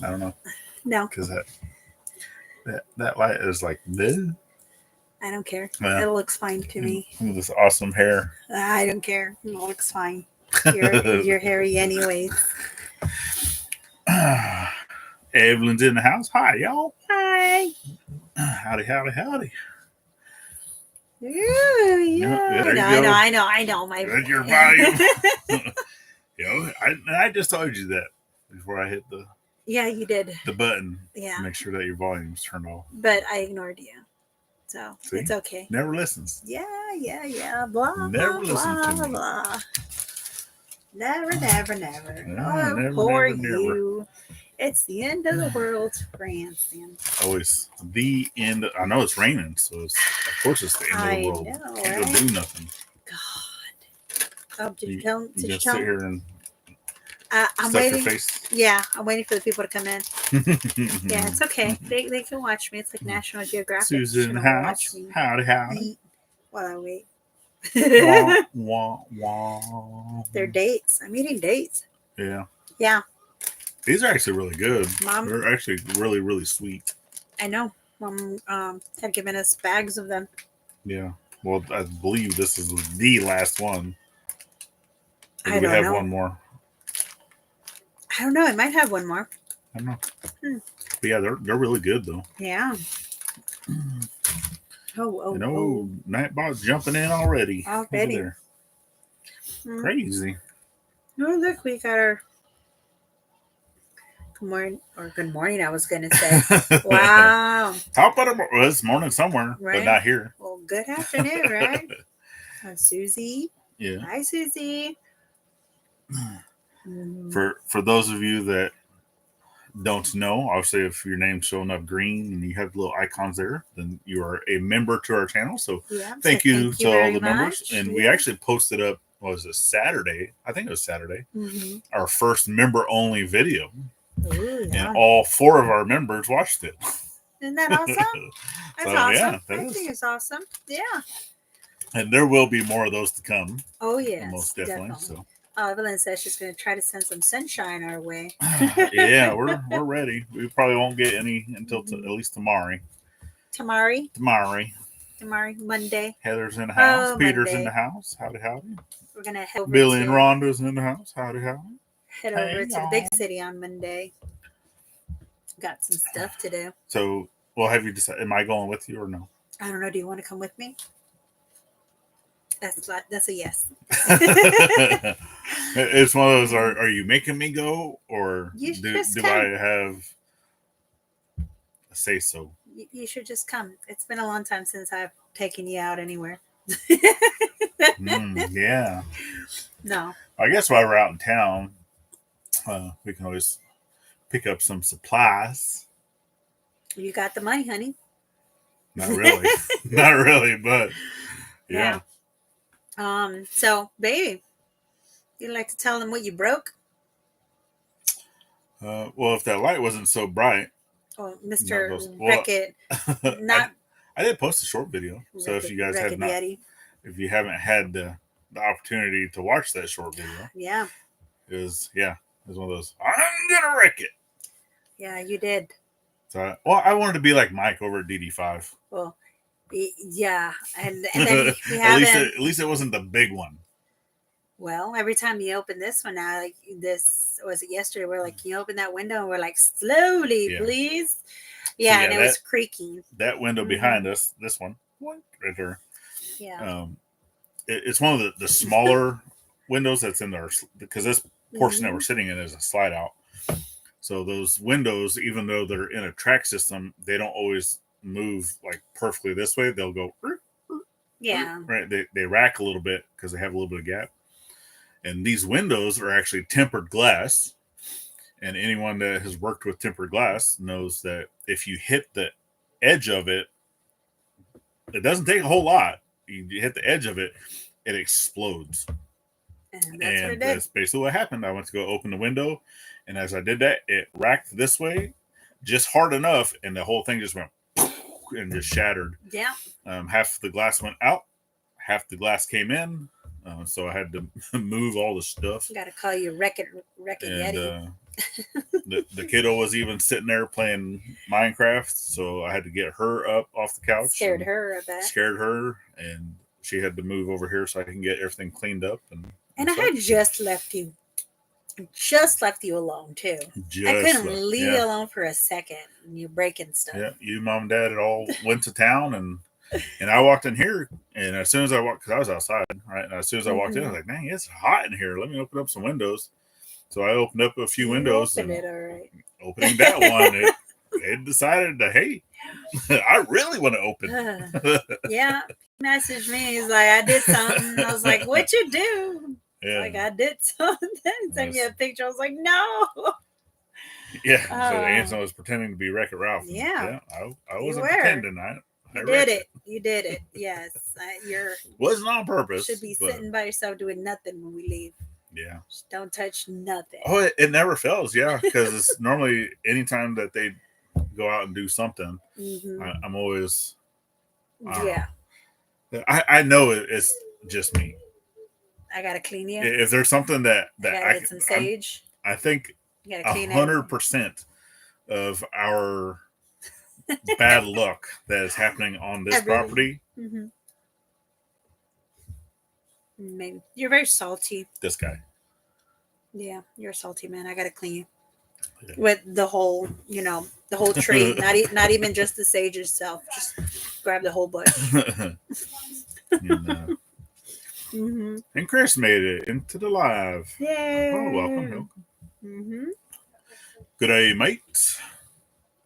I don't know. No. Because that light is like this. I don't care. Yeah. It looks fine to me. This awesome hair. I don't care. It looks fine. You're hairy anyways. Evelyn's in the house. Hi, y'all. Hi. Howdy, howdy, howdy. Ooh, yeah. There you go. I know. My That's your volume. I just told you that before I hit Yeah, you did. the button. Yeah. To make sure that your volume's turned off. But I ignored you. So See? it's okay. Never listens. Yeah. Blah, Never blah, listens blah, to me. blah. Never. No, Oh, never, poor never, you. It's the end of the world, grandstand. Always the end. I know it's raining, so of course it's the end of the world. Know, Can't right? go do nothing. God. Oh, did you tell? You just sit here and I'm stuff waiting. your face. Yeah, I'm waiting for the people to come in. Yeah, it's okay. They can watch me. It's like National Geographic. Susan in the house. Howdy, howdy. While I wait. Wah, wah, wah. They're dates. I'm eating dates. Yeah. Yeah. These are actually really good. Mom, they're actually really, really sweet. I know. Mom had given us bags of them. Yeah. Well, I believe this is the last one. Or do I we don't have know. one more? I don't know. I might have one more. I don't know. But yeah, they're really good though. Yeah. Oh. Nightbot's jumping in already. Already. There. Crazy. Oh, look, we got our good morning, I was going to say. Wow. Top of the it's morning somewhere, right? But not here. Well, good afternoon, right? Susie. Yeah. Hi, Susie. For those of you that don't know, obviously if your name's showing up green and you have little icons there, then you are a member to our channel. So thank you to all the members. And we actually posted up, what was it, Saturday? I think it was Saturday. Our first member only video. Ooh, yeah. And all 4 of our members watched it. Isn't that awesome? That's awesome. Yeah, I think it's awesome. Yeah. And there will be more of those to come. Oh, yes. Most definitely. So. Evelyn says she's going to try to send some sunshine our way. Yeah, we're ready. We probably won't get any until at least tomorrow. Tomorrow, Monday. Heather's in the house. Oh, Peter's Monday. in the house. Howdy. We're going to head over Billy and Rhonda's in the house. Howdy. Head over to the big city on Monday. Got some stuff to do. So, well, have you decided? Am I going with you or no? I don't know. Do you want to come with me? That's a yes. It's one of those. Are you making me go, or do I have a say so? You should just come. It's been a long time since I've taken you out anywhere. Yeah. No. I guess while we're out in town, we can always pick up some supplies. You got the money, honey. Not really. Not really, but yeah. So, baby, you'd like to tell them what you broke? Well, if that light wasn't so bright. Oh, Mr. Wreck-It. I did post a short video. So if you guys have not, if you haven't had the opportunity to watch that short video, it was one of those, I'm gonna wreck it. Yeah, you did. So I wanted to be like Mike over at DD5. Well, yeah, and then we have at least it wasn't the big one. Well, every time you open this one now, like this was it yesterday, we're like, can you open that window? And we're like, slowly, please. Yeah, and it was creaking. That window behind us, this one, right there. Yeah. It's one of the smaller windows that's in there, because this portion that we're sitting in is a slide out. So those windows, even though they're in a track system, they don't always move like perfectly this way. They'll go right. They rack a little bit because they have a little bit of gap. And these windows are actually tempered glass. And anyone that has worked with tempered glass knows that if you hit the edge of it, it doesn't take a whole lot. You hit the edge of it, it explodes. And that's basically what happened. I went to go open the window, and as I did that, it racked this way just hard enough, and the whole thing just went and just shattered. Yeah. Half the glass went out, half the glass came in. So I had to move all the stuff. Got to call you Wreck-It And Yeti. the kiddo was even sitting there playing Minecraft, so I had to get her up off the couch. Scared her a bit. Scared her, and she had to move over here so I can get everything cleaned up. And I had just left you alone too. I couldn't leave you alone for a second. And you're breaking stuff. Yeah, you, mom, and dad had all went to town, and I walked in here, and as soon as I walked, because I was outside, right? And as soon as I walked in, I was like, "Dang, it's hot in here. Let me open up some windows." So I opened up a few windows. Opened it, all right. Opening that one, it decided to, hey, I really want to open. Yeah, he messaged me. He's like, I did something. I was like, "What you do?" Yeah. Like, I did something. Sent me a picture. I was like, "No." Yeah. So Anson was pretending to be Wreck-It Ralph. Yeah. I wasn't pretending. You did it. Yes. Wasn't on purpose. Should be sitting by yourself doing nothing when we leave. Yeah. Just don't touch nothing. Oh, it never fails. Yeah. Because it's normally anytime that they go out and do something, I'm always. Yeah. I know it's just me. I gotta clean you. If there's something that I gotta get some sage. I think 100% of our bad luck that is happening on this property. Maybe you're very salty. This guy. Yeah, you're a salty man. I gotta clean you with the whole, the whole tree. not even just the sage itself. Just grab the whole bush. And Chris made it into the live. Yay! Oh, welcome. Good day, mate.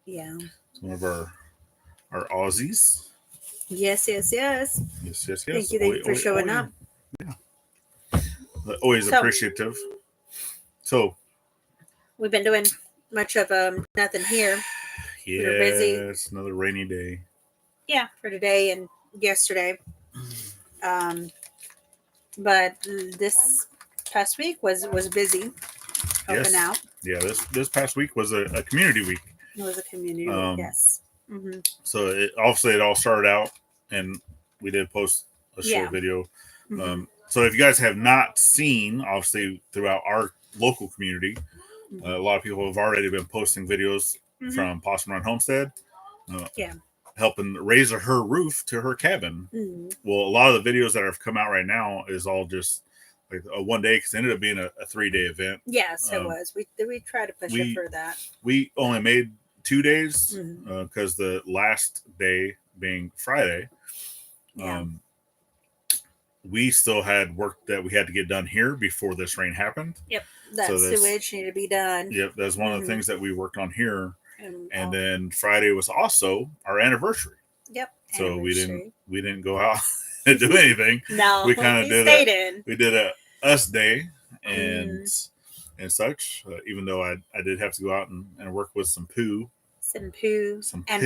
Yeah. It's one of our Aussies. Yes. Thank you for showing up. Yeah. Always appreciative. So we've been doing much of nothing here. Yeah, we're busy. It's another rainy day. Yeah, for today and yesterday. But this past week was busy helping out. Yeah, this past week was a community week. It was a community week, yes. So it all started out, and we did post a short video. So if you guys have not seen, obviously throughout our local community, a lot of people have already been posting videos from Possum Run Homestead. Helping raise her roof to her cabin. Well, a lot of the videos that have come out right now is all just like a 1 day, because it ended up being a 3-day event. Yes, it was. We tried to push it for that. We only made 2 days because the last day being Friday, we still had work that we had to get done here before this rain happened. Yep, that sewage needed to be done. Yep, that's one of the things that we worked on here. And then Friday was also our anniversary. Yep. So we didn't go out and do anything. No, we kind of we did a us day and such. Even though I did have to go out and work with some poo.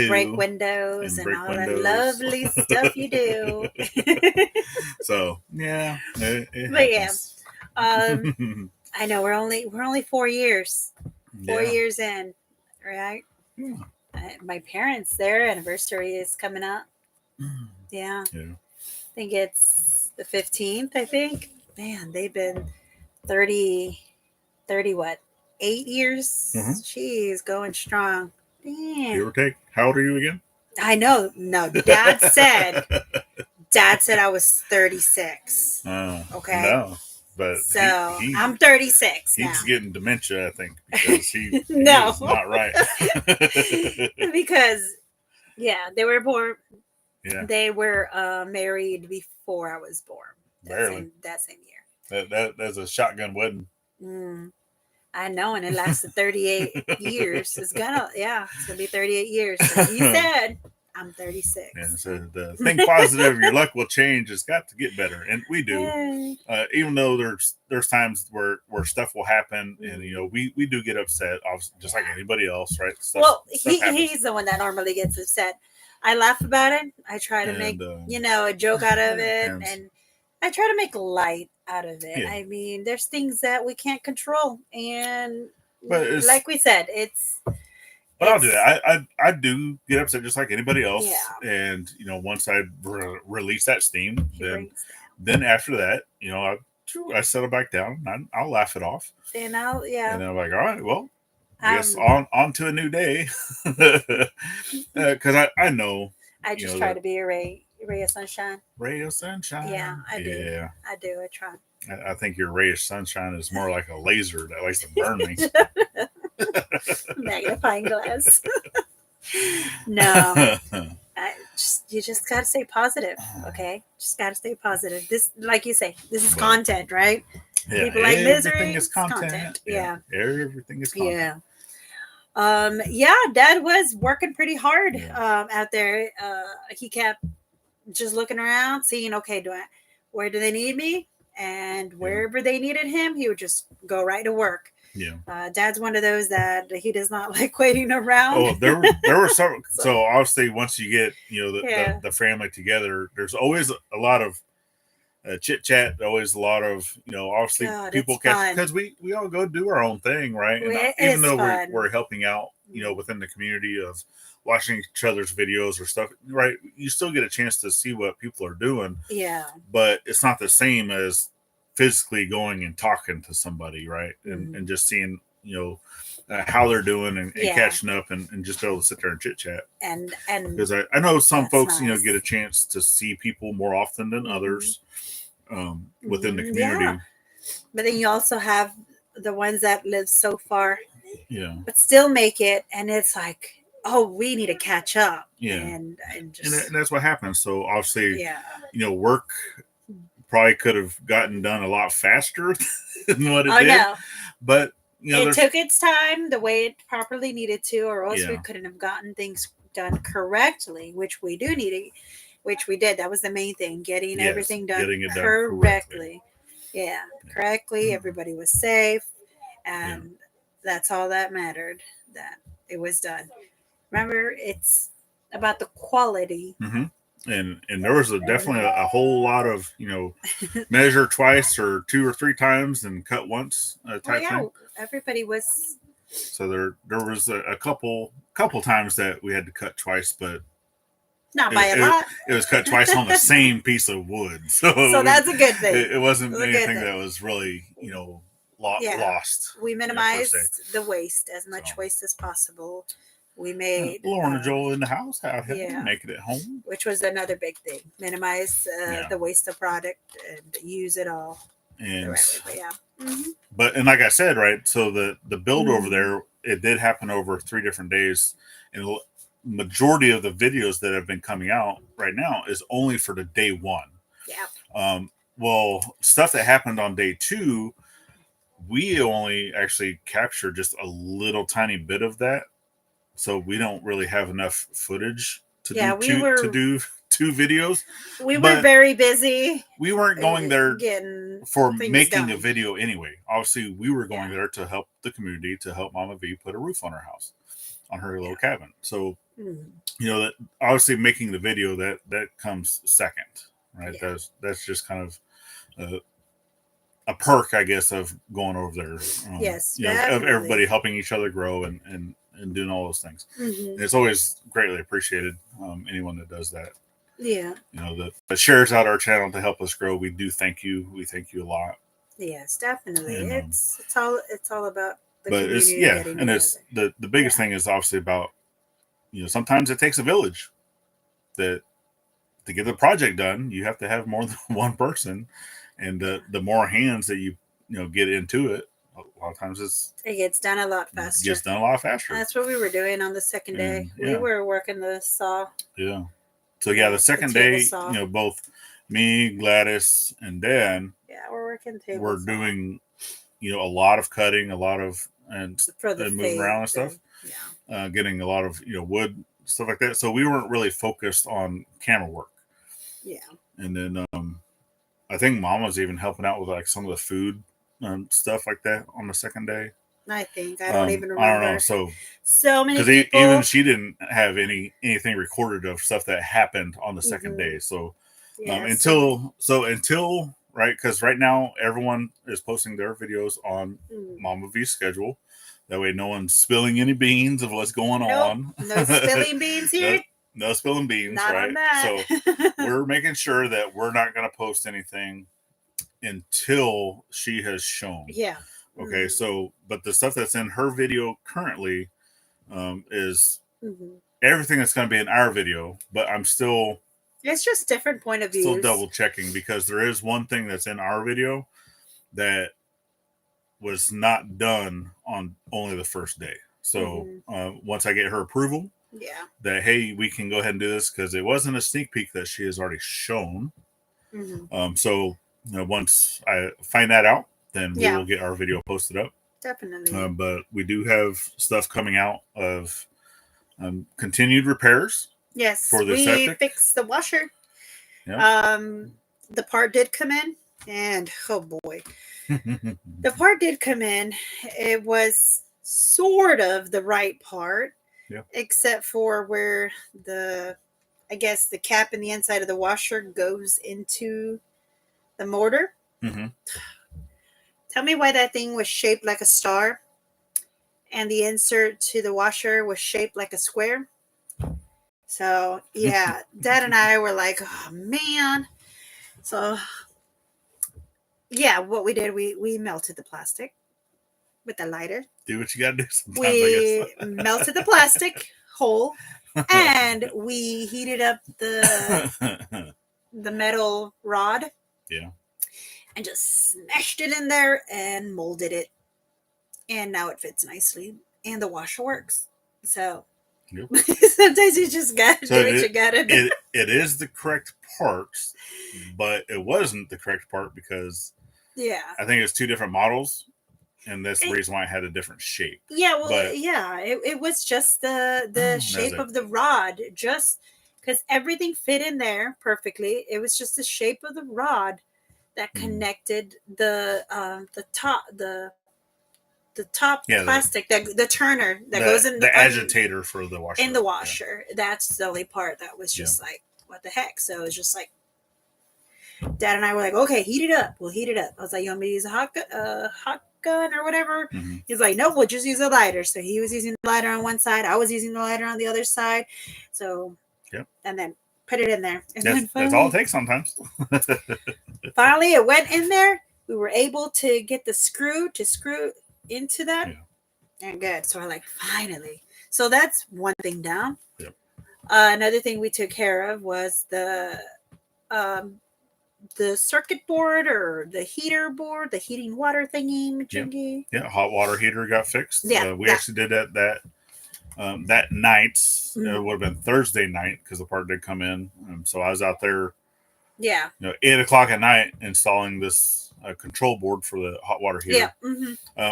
Break windows and all that lovely stuff you do. So yeah, but yeah, I know we're only 4 years. 4 years in. Right. My parents, their anniversary is coming up. Yeah. I think it's the 15th, I think. Man, they've been 8 years? Jeez, going strong. Damn. Give or take. How old are you again? I know. No, Dad said I was 36. Okay. No. But so I'm 36 now. He's getting dementia, I think, because he's not right. Because they were born. Yeah. They were married before I was born. That same year. That's a shotgun wedding. I know, and it lasted 38 years. It's gonna be 38 years. So he said I'm 36. And so the think positive, your luck will change. It's got to get better, and we do. Even though there's times where stuff will happen, and we do get upset, just like anybody else, right? He's the one that normally gets upset. I laugh about it. I try to make a joke out of it, and I try to make light out of it. Yeah. I mean, there's things that we can't control, and like we said, But I'll do that. I do get upset just like anybody else. Yeah. And, once I release that steam, then then after that, I settle back down. I'll laugh it off. And I'll, yeah. And I'm like, all right, well, I guess on to a new day. Because I know. I just try to be a ray of sunshine. Ray of sunshine. Yeah, I do. Yeah. I do. I try. I think your ray of sunshine is more like a laser that likes to burn me. Magnifying glass. No. You just gotta stay positive, okay? Just gotta stay positive. This, like you say, this is content, right? Yeah, people like misery. Everything is content. Yeah. Everything is content. Yeah. Dad was working pretty hard out there. He kept just looking around, seeing, okay, where do they need me? And wherever they needed him, he would just go right to work. Yeah. Dad's one of those that he does not like waiting around. Oh, there were some. So obviously, once you get the family together, there's always a lot of chit chat. Always a lot of obviously people catch, because we all go do our own thing, right? And even though we're helping out, within the community of watching each other's videos or stuff, right? You still get a chance to see what people are doing. Yeah. But it's not the same as physically going and talking to somebody, right? And just seeing, how they're doing and catching up and just be able to sit there and chit chat. And because I know some folks, nice. Get a chance to see people more often than others within the community. Yeah. But then you also have the ones that live so far, but still make it, and it's like, oh, we need to catch up. And that's what happens. So obviously, work probably could have gotten done a lot faster than what it did. No. But it took its time the way it properly needed to, or else we couldn't have gotten things done correctly, which we did. That was the main thing, getting everything done correctly. Yeah, correctly. Everybody was safe, and that's all that mattered, that it was done. Remember, it's about the quality. And there was definitely a whole lot of measure twice or 2 or 3 times and cut once type thing. Everybody was. So there was a couple times that we had to cut twice, but not by a lot. It was cut twice on the same piece of wood, so that's a good thing. It wasn't anything that was really lost. We minimized the waste, as much waste as possible. We made Lauren and Joel in the house, make it at home, which was another big thing. Minimize the waste of product and use it all. And but like I said, right, so the build over there, it did happen over 3 different days, and the majority of the videos that have been coming out right now is only for the day 1. Well, stuff that happened on day 2, we only actually captured just a little tiny bit of that. So we don't really have enough footage to do 2 videos. We were very busy. We weren't going there for making a video anyway. Obviously, we were going there to help the community, to help Mama V put a roof on her house, on her little cabin. So, that obviously making the video that comes second, right? That's just kind of a perk, I guess, of going over there. Of everybody helping each other grow and doing all those things. And it's always greatly appreciated, anyone that does that. That shares out our channel to help us grow. We do thank you. We thank you a lot. Yes, definitely. And, it's all about the community. And it's the biggest thing is obviously about, sometimes it takes a village. That to get the project done, you have to have more than one person, and the more hands that you get into it, a lot of times it gets done a lot faster. That's what we were doing on the second day. We were working the saw. So the second day, both me, Gladys, and Dan, we're working table we're doing, a lot of cutting, a lot of and moving around and stuff. Getting a lot of wood, stuff like that. So we weren't really focused on camera work. And then I think Mom was even helping out with like some of the food stuff like that on the second day. I think I don't even remember. I don't know. So many people. Even she didn't have anything recorded of stuff that happened on the second day. So until right, because right now everyone is posting their videos on Mama V's schedule. That way, no one's spilling any beans of what's going on. No spilling beans here. No spilling beans, Not right? on that. So we're making sure that we're not going to post anything until she has shown. Yeah. Okay. So, but the stuff that's in her video currently is everything that's going to be in our video, but I'm still. It's just different point of views. Still double checking because there is one thing that's in our video that was not done on only the first day. So once I get her approval, that hey, we can go ahead and do this because it wasn't a sneak peek that she has already shown. So once I find that out, then we will get our video posted up. Definitely. But we do have stuff coming out of continued repairs. Yes, for the we septic. Fixed the washer. Yeah. The part did come in, and oh boy, the part did come in. It was sort of the right part, except for where I guess the cap in the inside of the washer goes into the motor. Tell me why that thing was shaped like a star, and the insert to the washer was shaped like a square. So, yeah, Dad and I were like, oh, man. So, yeah, what we did, we melted the plastic with the lighter. Do what you got to do sometimes, we I guess. melted the plastic whole, and we heated up the metal rod. Yeah. And just smashed it in there and molded it. And now it fits nicely. And the washer works. So... Yep. Sometimes you just gotta do what you gotta do. It is the correct part, but it wasn't the correct part because I think it's two different models, and that's the reason why it had a different shape. Yeah, well, it was just the shape of the rod, just because everything fit in there perfectly. It was just the shape of the rod that connected the top plastic, the turner that goes in the agitator for the washer. In the washer. Yeah. That's the only part that was just like, what the heck? So it was just like, Dad and I were like, okay, heat it up. We'll heat it up. I was like, you want me to use a hot gun or whatever? He's like, no, we'll just use a lighter. So he was using the lighter on one side. I was using the lighter on the other side. So, and then put it in there. And that's all it takes sometimes. Finally, it went in there. We were able to get the screw into that and good. So we're like, finally. So that's one thing down. Another thing we took care of was the circuit board or the heater board, the heating water thingy. Hot water heater got fixed. We actually did that night. It would have been Thursday night because the part did come in. So I was out there 8:00 at night installing this control board for the hot water heater,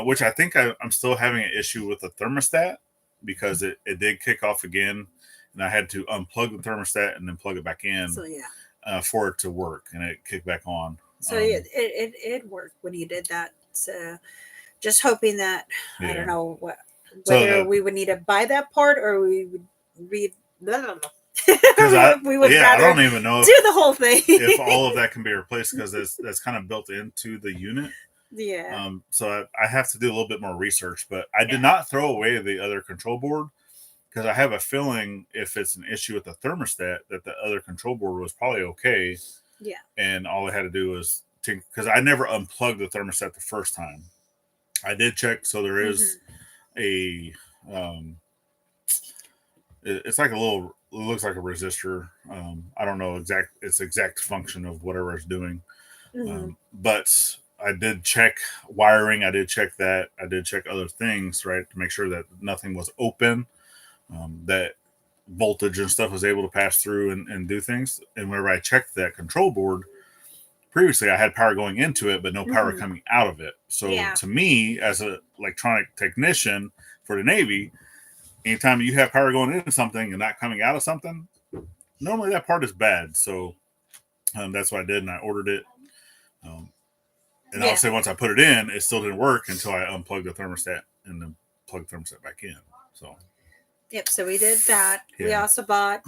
which I think I'm still having an issue with the thermostat because it did kick off again, and I had to unplug the thermostat and then plug it back in for it to work, and it kicked back on. So it worked when you did that. So just hoping that I don't know whether we would need to buy that part or we would read. We would I don't even know do the whole thing if all of that can be replaced because that's kind of built into the unit. So I have to do a little bit more research, but I did not throw away the other control board because I have a feeling if it's an issue with the thermostat that the other control board was probably okay. And all I had to do was because I never unplugged the thermostat the first time. I did check, so there is a it's like it looks like a resistor. I don't know its exact function of whatever it's doing. But I did check wiring. I did check that. I did check other things, right, to make sure that nothing was open, that voltage and stuff was able to pass through and do things. And whenever I checked that control board, previously I had power going into it, but no power coming out of it. So to me, as an electronic technician for the Navy, anytime you have power going into something and not coming out of something, normally that part is bad. So that's what I did, and I ordered it. And obviously, once I put it in, it still didn't work until I unplugged the thermostat and then plugged the thermostat back in. So, so we did that. We also bought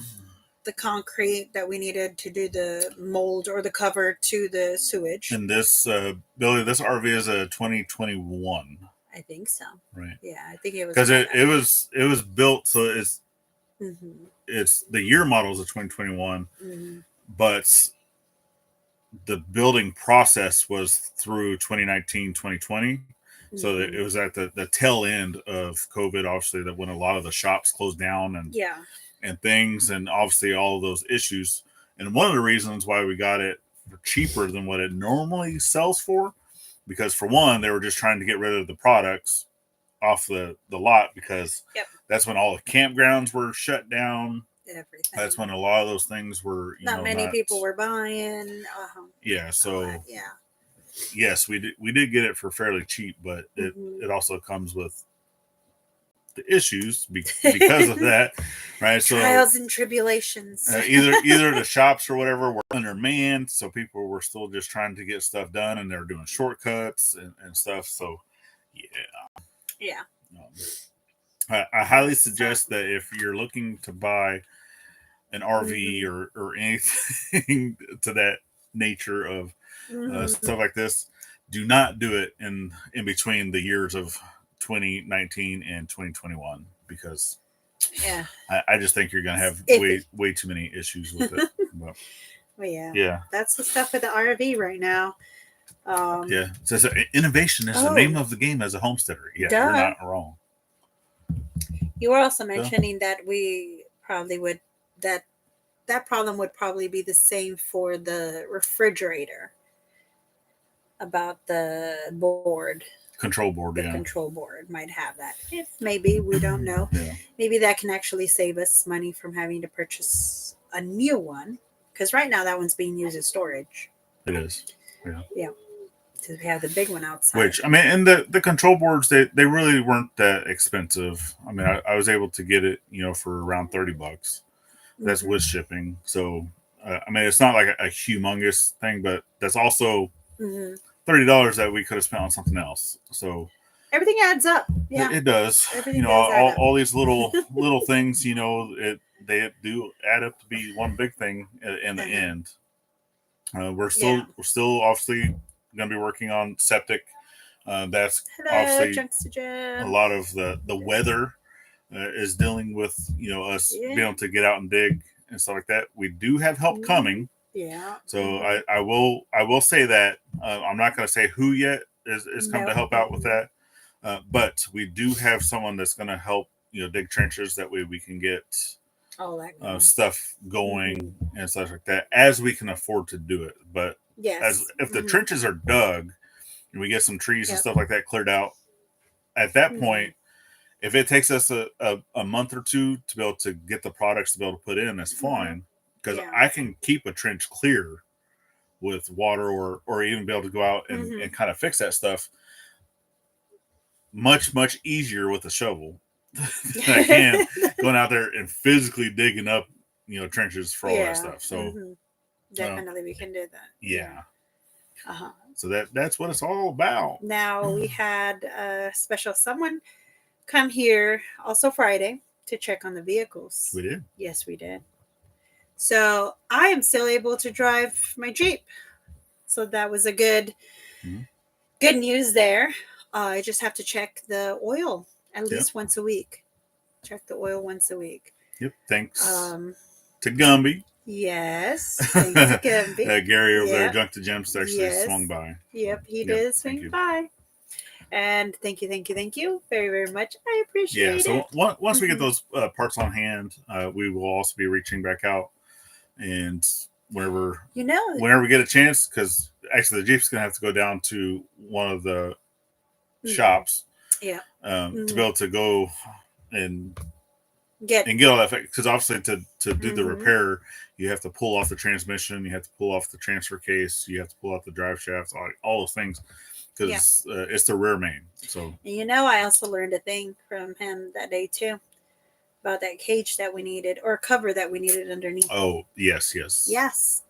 the concrete that we needed to do the mold or the cover to the sewage. And this this RV is a 2021. I think so. Right. Yeah, I think it was because it was built so it's it's the year models of 2021, Mm-hmm. but the building process was through 2019, 2020. So it was at the tail end of COVID, obviously, that when a lot of the shops closed down and things, and obviously all of those issues. And one of the reasons why we got it for cheaper than what it normally sells for, because for one, they were just trying to get rid of the products off the lot, because that's when all the campgrounds were shut down. Everything. That's when a lot of those things were, not many people were buying. Yeah. So yes, we did get it for fairly cheap, but it also comes with the issues because of that, right? So trials and tribulations. either the shops or whatever were undermanned, so people were still just trying to get stuff done, and they were doing shortcuts and stuff. So yeah. I highly suggest that if you're looking to buy an RV or anything to that nature of stuff like this, do not do it in between the years of 2019 and 2021, because I just think you're going to have way too many issues with it. But, well, yeah, that's the stuff with the RV right now. It says innovation is the name of the game as a homesteader. Yeah, you're not wrong. You were also mentioning that we probably would that problem would probably be the same for the refrigerator, about the board. Control board, the control board might have that. If maybe, we don't know. Maybe that can actually save us money from having to purchase a new one, because right now that one's being used as storage. It is. Yeah. Because we have the big one outside. Which, I mean, and the control boards, they really weren't that expensive. I mean, I was able to get it, for around $30. That's with shipping. So, I mean, it's not like a humongous thing, but that's also $30 that we could have spent on something else. So everything adds up. Yeah, it does. Everything all these little things, they do add up to be one big thing in the end. We're still obviously going to be working on septic. That's obviously a lot of the weather is dealing with us being able to get out and dig and stuff like that. We do have help coming. Yeah. So I will say that I'm not going to say who yet is come to help out with that, but we do have someone that's going to help dig trenches. That way we can get all that stuff going and stuff like that as we can afford to do it. But if the trenches are dug and we get some trees and stuff like that cleared out, at that point, if it takes us a month or two to be able to get the products to be able to put in, that's fine. Because I can keep a trench clear with water or even be able to go out and kind of fix that stuff much easier with a shovel than I can going out there and physically digging up trenches for all that stuff. So definitely we can do that. Yeah. So that's what it's all about. Now we had a special someone come here also Friday to check on the vehicles. We did. Yes, we did. So I am still able to drive my Jeep. So that was a good news there. I just have to check the oil at least once a week. Check the oil once a week. Yep. Thanks to Gumby. Yes. Thanks to Gumby. Gary over there, Junk to Gems, actually swung by. Yep, he did swing by. And thank you very, very much. I appreciate it. Yeah, so once we get those parts on hand, we will also be reaching back out. And whenever we get a chance, because actually the Jeep's going to have to go down to one of the shops to be able to go and get all that, because obviously to do the repair, you have to pull off the transmission, you have to pull off the transfer case, you have to pull out the drive shafts, all those things, because it's the rear main. So I also learned a thing from him that day too, about that cage that we needed, or cover that we needed underneath. Oh, yes,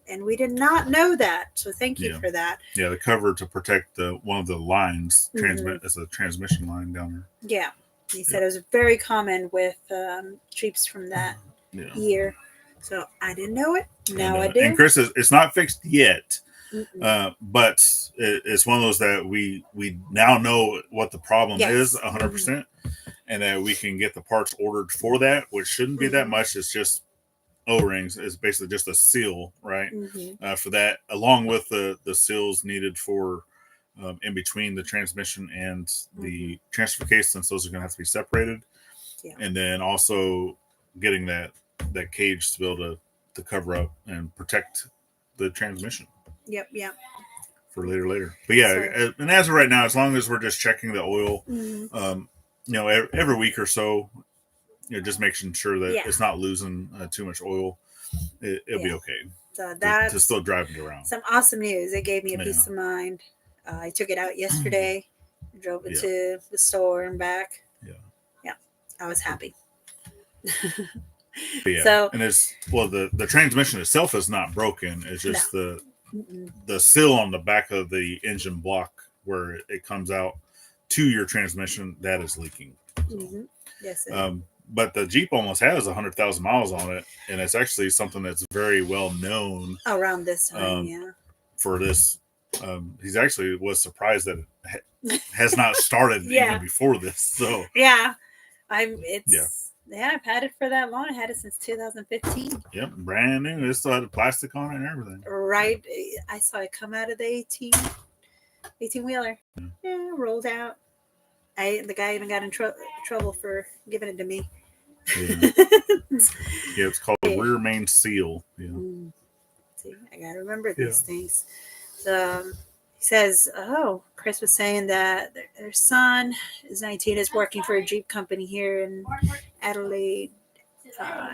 and we did not know that, so thank you for that. Yeah, the cover to protect one of the lines, it's a transmission line down there. He said it was very common with Jeeps from that year. So I didn't know it. Now I do. And Chris, it's not fixed yet, but it's one of those that we now know what the problem is 100%, and that we can get the parts ordered for that, which shouldn't be that much. It's just O-rings is basically just a seal, right? Mm-hmm. For that, along with the seals needed for in between the transmission and the transfer case, since those are going to have to be separated. Yeah. And then also getting that cage to be able to cover up and protect the transmission. Yep. For later. But yeah, and as of right now, as long as we're just checking the oil, every week or so, just making sure that it's not losing too much oil, it'll be okay. So that's to still drive it around. Some awesome news. It gave me a peace of mind. I took it out yesterday, drove it to the store and back. Yeah, I was happy. So, and the transmission itself is not broken. It's just the seal on the back of the engine block where it comes out to your transmission that is leaking. So, yes. But the Jeep almost has 100,000 miles on it, and it's actually something that's very well known around this time. For this, he's actually was surprised that it has not started even before this. So I've had it for that long. I had it since 2015. Yep, brand new. It still had the plastic on it and everything. Right. I saw it come out of the 18-wheeler. Yeah, rolled out. The guy even got in trouble for giving it to me. Yeah, it's called a rear main seal. Yeah. See, I gotta remember these things. So he says, Chris was saying that their son is 19, is working for a Jeep company here in Adelaide.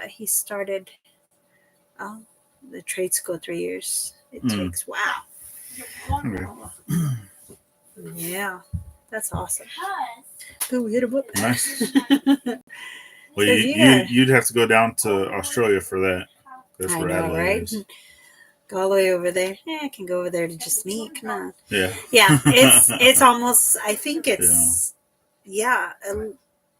He started the trade school 3 years. It takes. Wow. Yeah, that's awesome. Ooh, we hit a whoop. Nice. Well, you'd have to go down to Australia for that. That's where Adelaide right? Is. Go all the way over there. I can go over there to just meet. Come on. Yeah. Yeah, it's almost. I think it's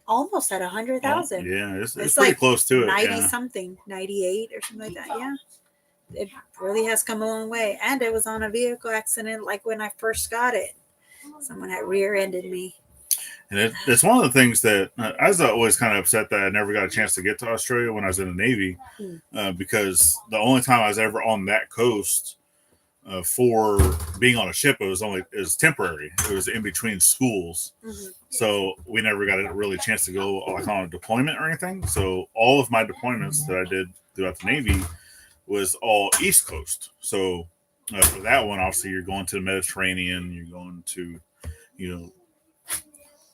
almost at 100,000. Yeah, it's pretty like close to it. 90 something, 98 or something like that. Yeah, it really has come a long way. And it was on a vehicle accident, like when I first got it. Someone had rear-ended me. And it's one of the things that I was always kind of upset that I never got a chance to get to Australia when I was in the Navy, because the only time I was ever on that coast for being on a ship, it was temporary. It was in between schools, so we never got a really chance to go like on a deployment or anything. So all of my deployments that I did throughout the Navy was all East Coast. So for that one, obviously, you're going to the Mediterranean, you're going to,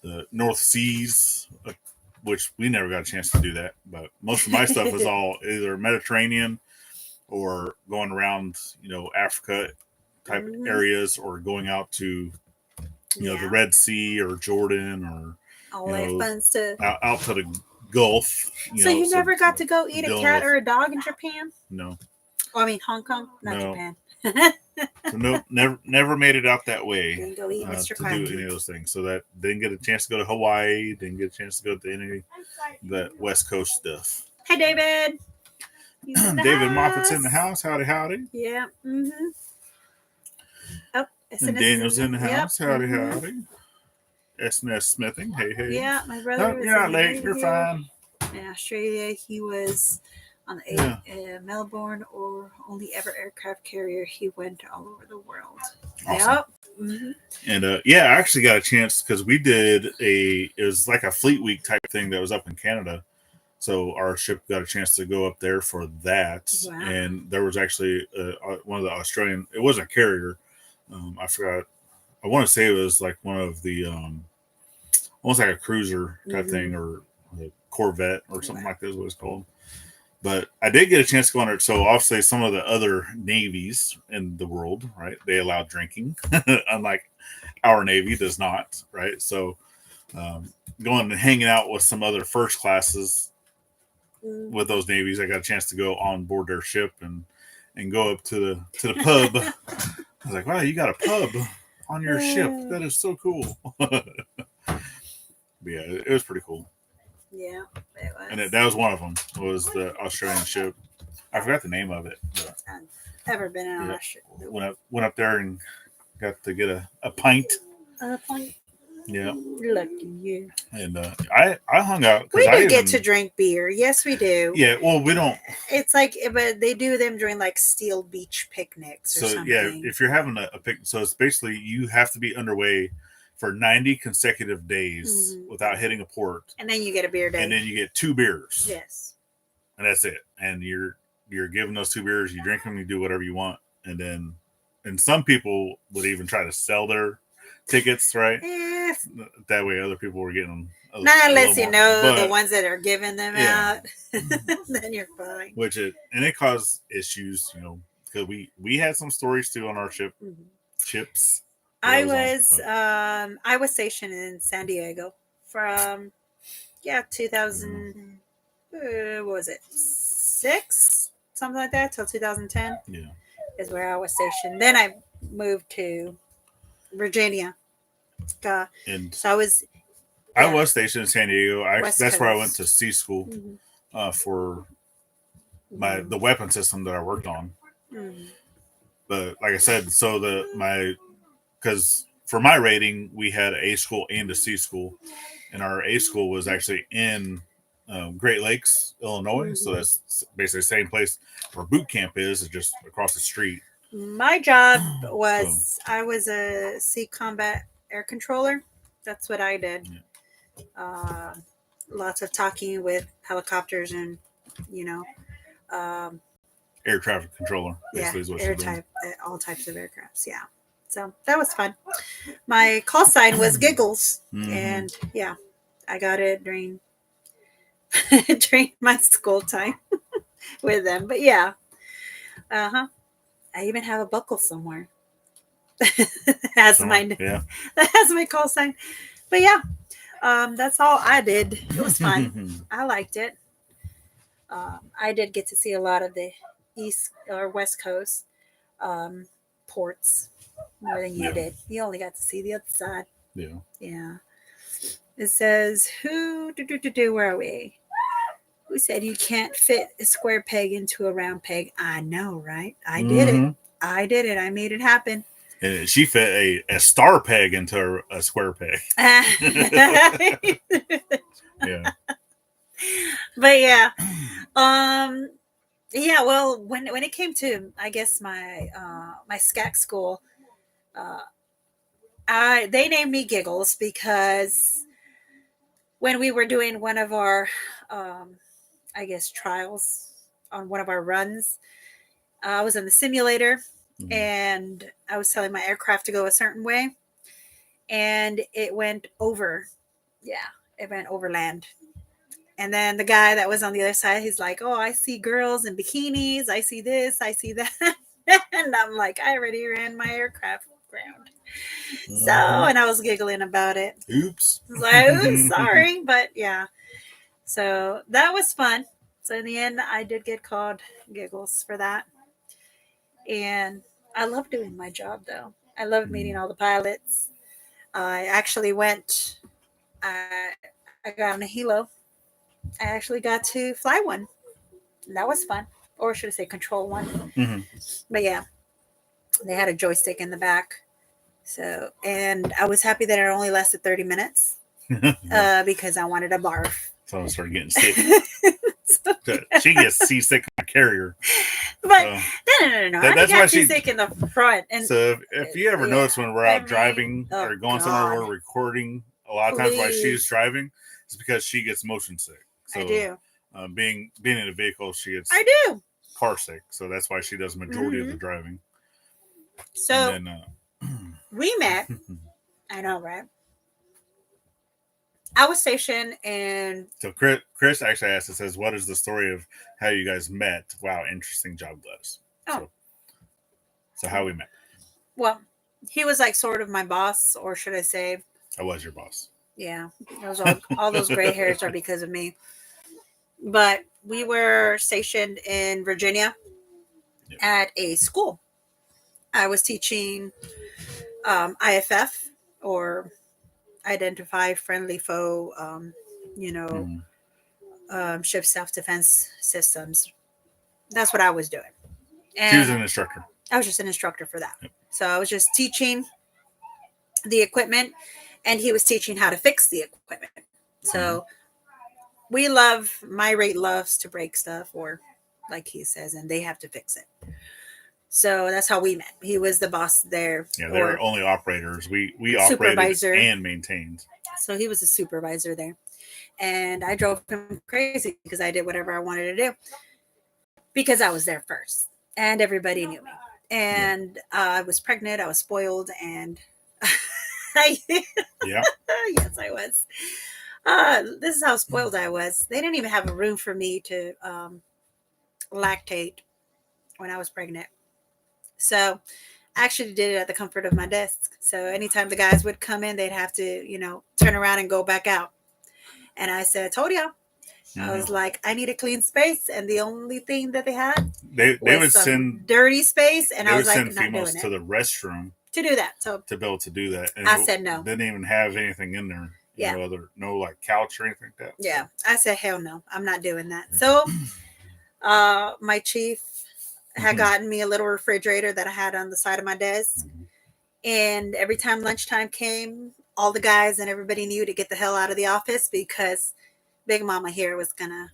the North Seas, which we never got a chance to do that. But most of my stuff was all either Mediterranean or going around, Africa type areas, or going out to, the Red Sea or Jordan, or all that fun stuff out to the Gulf. So you never got to go eat a cat or a dog in Japan? No. Oh, I mean Hong Kong, not Japan. So never made it out that way to do any of those things. So that didn't get a chance to go to Hawaii, didn't get a chance to go to any of the West Coast stuff. Hey, David. David Moffat's in the house. Howdy. Yeah. Mm-hmm. Oh, and Daniel's in the house. Yep. Howdy. S&S Smithing. Hey. Yeah, my brother. You're not late. You're fine. In Australia, he was on Melbourne or only ever aircraft carrier. He went all over the world. Awesome. Yep. Mm-hmm. And I actually got a chance because we did it was like a Fleet Week type thing that was up in Canada. So our ship got a chance to go up there for that. Wow. And there was actually one of the Australian, it wasn't a carrier. I forgot. I want to say it was like one of the, almost like a cruiser type thing, or a Corvette or something like that is what it's called. But I did get a chance to go on it. So obviously some of the other navies in the world, right, they allow drinking, unlike our Navy does not, right? So going and hanging out with some other first classes with those navies, I got a chance to go on board their ship and go up to the pub. I was like, wow, you got a pub on your ship. That is so cool. But yeah, it was pretty cool. Yeah, it was. And that was one of them, was the Australian ship. I forgot the name of it. I've never been on a ship. Went up there and got to get a pint. A pint. Yeah. Lucky you. And I hung out We because do get to drink beer. Yes, we do. Yeah, well, we don't. It's like, but they do them during like Steel Beach picnics or So something. yeah, if you're having a pic, so it's basically you have to be underway for 90 consecutive days without hitting a port, and then you get a beer day, and then you get 2 beers. Yes, and that's it. And you're given those 2 beers, you drink them, you do whatever you want, and some people would even try to sell their tickets, right? That way, other people were getting. Not unless you know the ones that are giving them out, Mm-hmm. then you're fine. It caused issues, because we had some stories too on our ship. Ships. I was stationed in San Diego from 2000. What was it, 6, something like that, till 2010. Yeah, is where I was stationed. Then I moved to Virginia. and so I was stationed in San Diego. That's where I went to C school for the weapon system that I worked on. But like I said, so because for my rating, we had A school and a C school, and our A school was actually in Great Lakes, Illinois. So that's basically the same place where boot camp is just across the street. My job was I was a sea combat air controller. That's what I did. Yeah. Lots of talking with helicopters and air traffic controller. Basically is what all types of aircrafts. Yeah. So that was fun. My call sign was Giggles, and I got it during my school time with them. But yeah, I even have a buckle somewhere that has my call sign. But yeah, that's all I did. It was fun. I liked it. I did get to see a lot of the East or West Coast ports more than you did. You only got to see the other side. Yeah. It says, where are we? Who said you can't fit a square peg into a round peg? I know, right? I did it. I made it happen. And she fit a star peg into a square peg. Yeah. But yeah. Yeah, well, when it came to, I guess, my SCAC school, they named me Giggles because when we were doing one of our, I guess, trials on one of our runs, I was in the simulator and I was telling my aircraft to go a certain way, and it went over. Yeah, it went overland. And then the guy that was on the other side, he's like, "Oh, I see girls in bikinis. I see this. I see that." And I'm like, "I already ran my aircraft ground." So, and I was giggling about it. Oops. Like, oops, sorry. But yeah. So that was fun. So in the end, I did get called Giggles for that. And I love doing my job, though. I love meeting all the pilots. I actually I got on a helo. I actually got to fly one. That was fun. Or should I say control one? But yeah, they had a joystick in the back. So, and I was happy that it only lasted 30 minutes because I wanted a barf. So I started getting sick. She gets seasick in the carrier. But no. I got seasick in the front. And so if you ever notice when we're out driving or going somewhere, we're recording, a lot of times while she's driving, it's because she gets motion sick. So, I do. Being in a vehicle, she gets car sick. So that's why she does the majority of the driving. So we met. I know, right? I was stationed in. So Chris actually asked, it says, "What is the story of how you guys met?" Wow, interesting job, Gladys. Oh. So how we met? Well, he was like sort of my boss, or should I say? I was your boss. Yeah, all those gray hairs are because of me. But we were stationed in Virginia at a school. I was teaching IFF, or Identify Friendly Foe, ship self-defense systems. That's what I was doing. And she was an instructor. I was just an instructor for that. Yep. So I was just teaching the equipment and he was teaching how to fix the equipment. So my rate loves to break stuff, or like he says, and they have to fix it. So that's how we met. He was the boss there. Yeah, they're only operators. We Supervisor. operated and maintained. So he was a supervisor there. And I drove him crazy because I did whatever I wanted to do because I was there first and everybody knew me. And I was pregnant, I was spoiled, and Yeah. Yes, I was. This is how spoiled I was. They didn't even have a room for me to lactate when I was pregnant. So I actually did it at the comfort of my desk. So anytime the guys would come in, they'd have to, turn around and go back out. And I said, told y'all. I was like, I need a clean space. And the only thing that they had, they would send dirty space. And I was like, send not females doing to it. the restroom To do that. So to be able to do that. And I said no. Didn't even have anything in there. No like couch or anything like that. Yeah. I said, hell no, I'm not doing that. So my chief had gotten me a little refrigerator that I had on the side of my desk. And every time lunchtime came, all the guys and everybody knew to get the hell out of the office because Big Mama here was gonna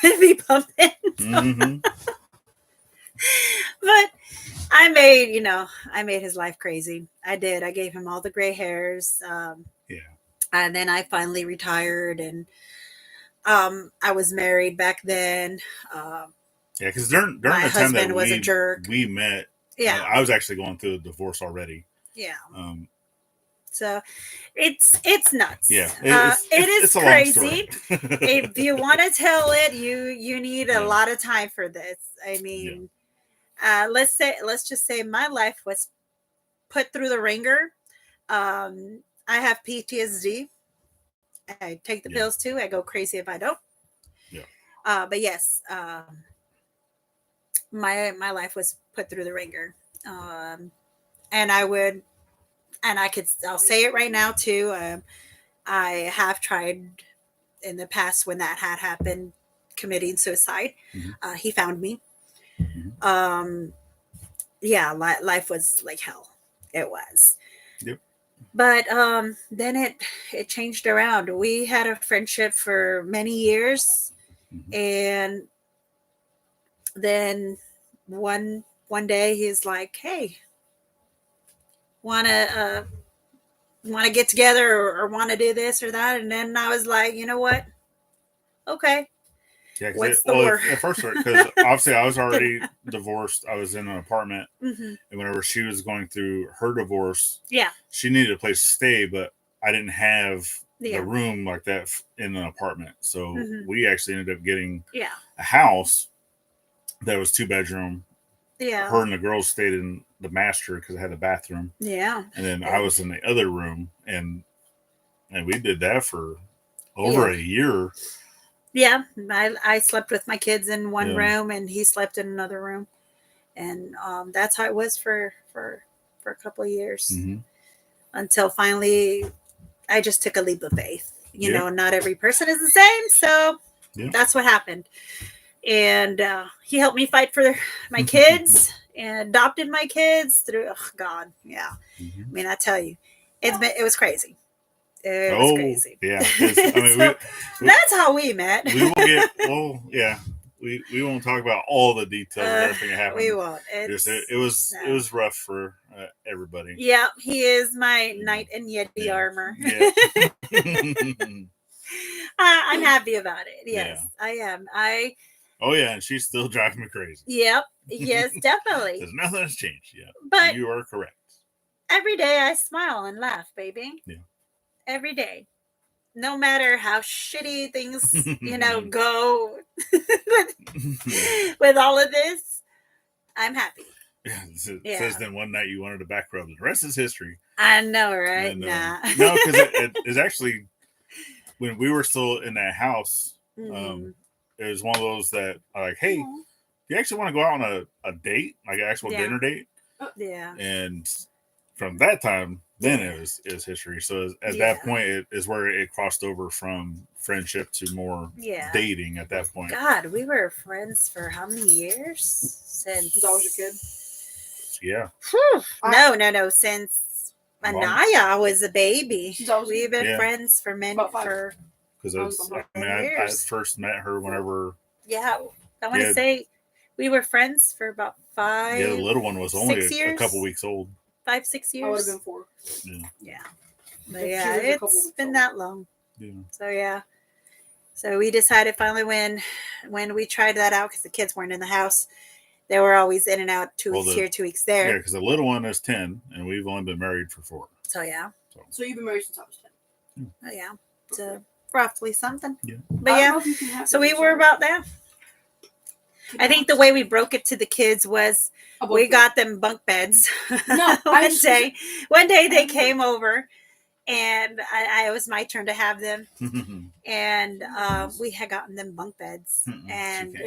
be pumping. But I made his life crazy. I did. I gave him all the gray hairs. And then I finally retired, and I was married back then. Because during the time that was a jerk. We met. Yeah, I was actually going through a divorce already. Yeah. So it's nuts. Yeah, it's crazy. If you want to tell it, you need a lot of time for this. I mean, let's just say my life was put through the ringer. I have PTSD. I take the pills too. I go crazy if I don't. Yeah. But yes, my life was put through the ringer. And I'll say it right now too. I have tried in the past when that had happened, committing suicide. He found me. Life was like hell. It was. Yep. But then it changed around. We had a friendship for many years, and then one day he's like, "Hey, wanna get together or want to do this or that?" And then I was like, you know what? Okay. Yeah, at first, because obviously I was already divorced. I was in an apartment, and whenever she was going through her divorce, she needed a place to stay, but I didn't have the room like that in an apartment. So we actually ended up getting a house that was 2-bedroom. Yeah. Her and the girls stayed in the master because it had a bathroom. Yeah. And then I was in the other room, and we did that for over a year. Yeah. I slept with my kids in one room, and he slept in another room. And that's how it was for a couple of years. Until finally I just took a leap of faith. You know, not every person is the same. So that's what happened. And he helped me fight for my kids and adopted my kids through. Oh God, yeah. I mean, I tell you, it was crazy. It was crazy. Yeah, that's how we met. We will get. Well, yeah, we won't talk about all the details of everything that happened. We won't. It was rough for everybody. Yeah, he is my knight in Yeti armor. Yeah. I'm happy about it. Yes, I am. Oh yeah, and she's still driving me crazy. Yep. Yes, definitely. Because nothing has changed yet. But you are correct. Every day I smile and laugh, baby. Yeah. Every day. No matter how shitty things, go with all of this, I'm happy. Yeah, it says then one night you wanted to back rub. The rest is history. I know, right? And, no, because it's actually when we were still in that house. It was one of those that are like, hey, do you actually want to go out on a date, like an actual dinner date? Yeah. And from that time, then it was history. So at that point, it is where it crossed over from friendship to more dating at that point. God, we were friends for how many years? Since I was a kid. Yeah. No. Since Anaya was a baby. We've been Yeah. friends for Because I first met her whenever. Yeah, I want to say we were friends for about 5. Yeah, the little one was only 6 years? a couple weeks old. 5, 6 years. I would have been 4. Yeah. But yeah, it's been that long. Yeah. So we decided finally when we tried that out, because the kids weren't in the house, they were always in and out, 2 weeks here, 2 weeks there. Yeah, because the little one is 10, and we've only been married for 4. So yeah. So you've been married since I was 10. Oh yeah. So roughly something. Yeah. But yeah. So we were about that. I think the way we broke it to the kids was we got them bunk beds. No, one day they came over, and it was my turn to have them, and we had gotten them bunk beds, and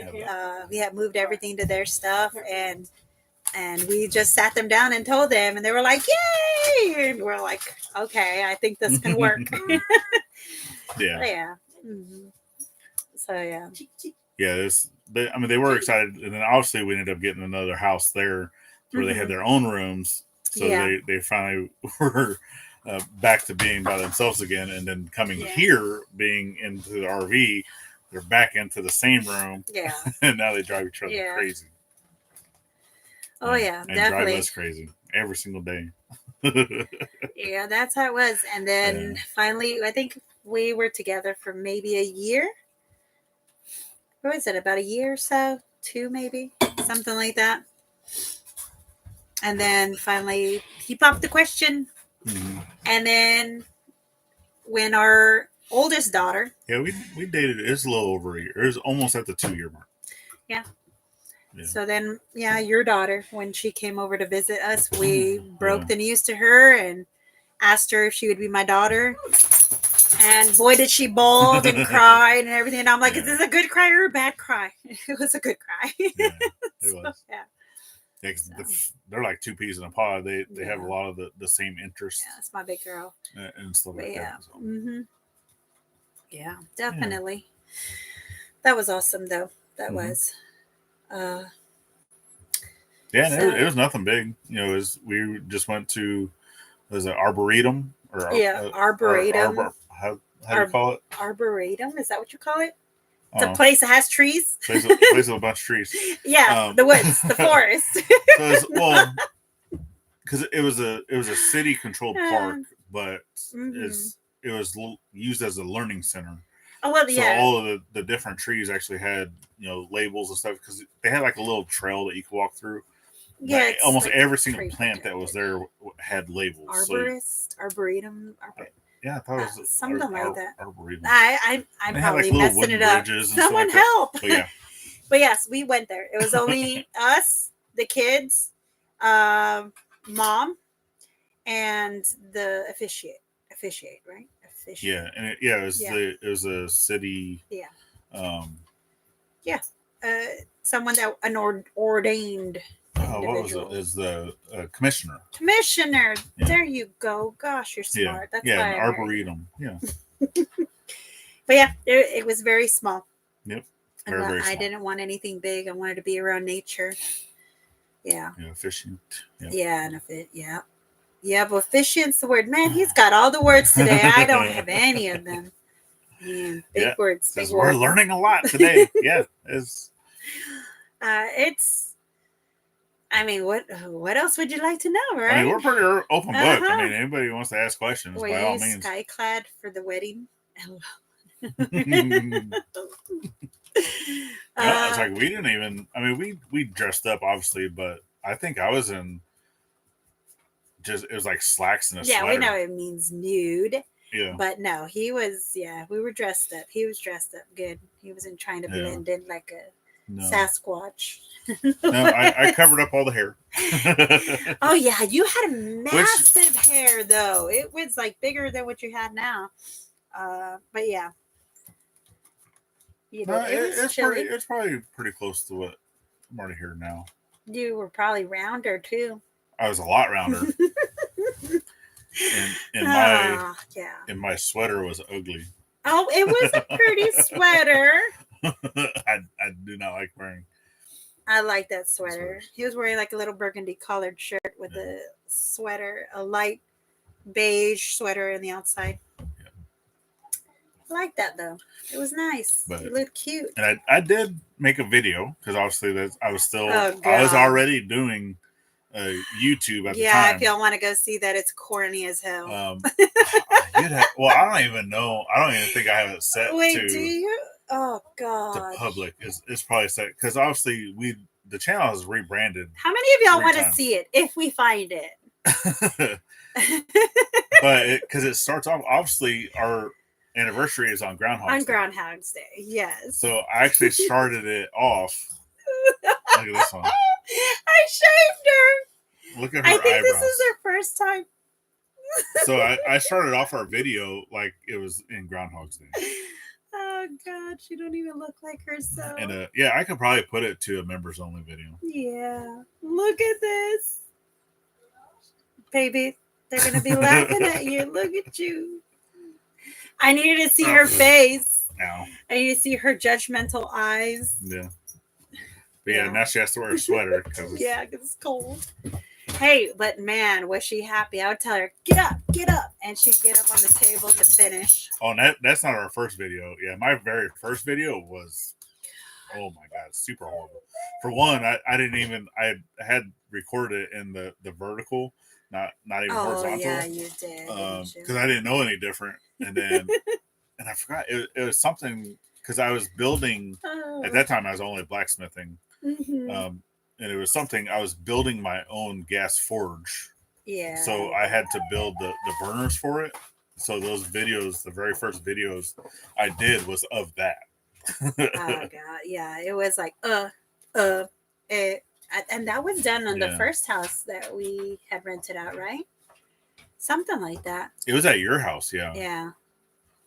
we had moved everything to their stuff, and we just sat them down and told them, and they were like, "Yay!" And we're like, "Okay, I think this can work." Yeah. Mm-hmm. So yeah. Yeah, they were excited, and then obviously we ended up getting another house there where they had their own rooms, so they finally were back to being by themselves again, and then coming here, being into the RV, they're back into the same room, and now they drive each other crazy. Oh yeah, and definitely drive us crazy every single day. Yeah, that's how it was, and then finally, I think we were together for maybe a year. What was it, about a year or so? 2 maybe? Something like that. And then finally he popped the question. Mm-hmm. And then when our oldest daughter. Yeah, we dated, it was a little over a year. It was almost at the 2-year mark. Yeah. So then, your daughter, when she came over to visit us, we broke the news to her and asked her if she would be my daughter. And boy, did she bawl and cry and everything. And I'm like, is this a good cry or a bad cry? It was a good cry. Yeah, it was. Yeah, they're like 2 peas in a pod. They have a lot of the same interests. Yeah, it's my big girl. And stuff like that. So. Mm-hmm. Yeah, definitely. That was awesome, though. That was. It was nothing big. We just went to, was it Arboretum? Arboretum. How do you call it? Arboretum? Is that what you call it? It's a place that has trees. Place with a bunch of trees. Yeah, the woods, the forest. Because it was a city controlled park, but it was used as a learning center. Oh well, so all of the different trees actually had labels and stuff, because they had like a little trail that you could walk through. Yeah, almost every single plant that was there had labels. Arborist, arboretum. Yeah, I thought it was something like that. Arboretum. I'm probably messing it up. Someone help! But yes, we went there. It was only us, the kids, mom, and the officiate, right? Yeah, and it was a city. Yeah. Someone that an ordained. What was it? Is the commissioner? Commissioner. Yeah. There you go. Gosh, you're smart. That's an arboretum. Yeah. But yeah, it was very small. Yep. Very small. I didn't want anything big. I wanted to be around nature. Yeah. Yeah, efficient. Yep. Yeah, and yeah, but efficient's the word. Man, he's got all the words today. I don't have any of them. Man, big words. Big we're words. learning a lot today. Yeah, it's. I mean, what else would you like to know, right? I mean, we're pretty open book. I mean, anybody who wants to ask questions, by all means. Skyclad for the wedding. It's like we didn't even. I mean, we dressed up obviously, but I think I was in. It was like slacks and a sweater. Yeah, we know it means nude. Yeah. But no, he was. Yeah, we were dressed up. He was dressed up good. He wasn't trying to blend in like a. No. Sasquatch. No, I covered up all the hair. Oh yeah, you had a massive hair though. It was like bigger than what you had now. But yeah, it's probably pretty close to what I'm already here now. You were probably rounder too. I was a lot rounder. and my sweater was ugly. Oh, it was a pretty sweater. I do not like wearing. I like that sweater. He was wearing like a little burgundy colored shirt with a sweater, a light beige sweater on the outside. I like that though. It was nice. But- It looked cute. And I did make a video because obviously I was Oh, God. already doing YouTube at the Yeah, time. if y'all want to go see that, it's corny as hell. Well, I don't even know. I don't even think I have it set Wait, to do you? Oh the God. public. It's probably set because obviously the channel is rebranded. How many of y'all 3 want to times. see it if we find it? But because it starts off, obviously our anniversary is on Groundhog On Day. Groundhog's Day, yes. So I actually started it off. Look at this one. I shaved her. Look at her I think eyebrows. this is her first time. So I started off our video like it was in Groundhog's Day. Oh God, she don't even look like herself. And yeah, I could probably put it to a members only video. Yeah, look at this, baby. They're gonna be laughing at you. Look at you. I needed to see her face. Ow. I need to see her judgmental eyes. Yeah. But yeah, Yeah. now she has to wear a sweater because Yeah, because it's cold. Hey, but man, was she happy? I would tell her, get up. And she'd get up on the table to finish. Oh, that's not our first video. Yeah, my very first video was, oh my God, super horrible. For one, I didn't even, I had recorded it in the vertical, not even horizontal. Yeah, you did. Because I didn't know any different. And then, and I forgot, it was something, because I was building, at that time I was only blacksmithing. Mhm. And it was something, I was building my own gas forge. Yeah. So I had to build the burners for it. So those videos, the very first videos I did was of that. Oh God, yeah, it was like and that was done on the Yeah. first house that we had rented out, right? Something like that. It was at your house, yeah. Yeah.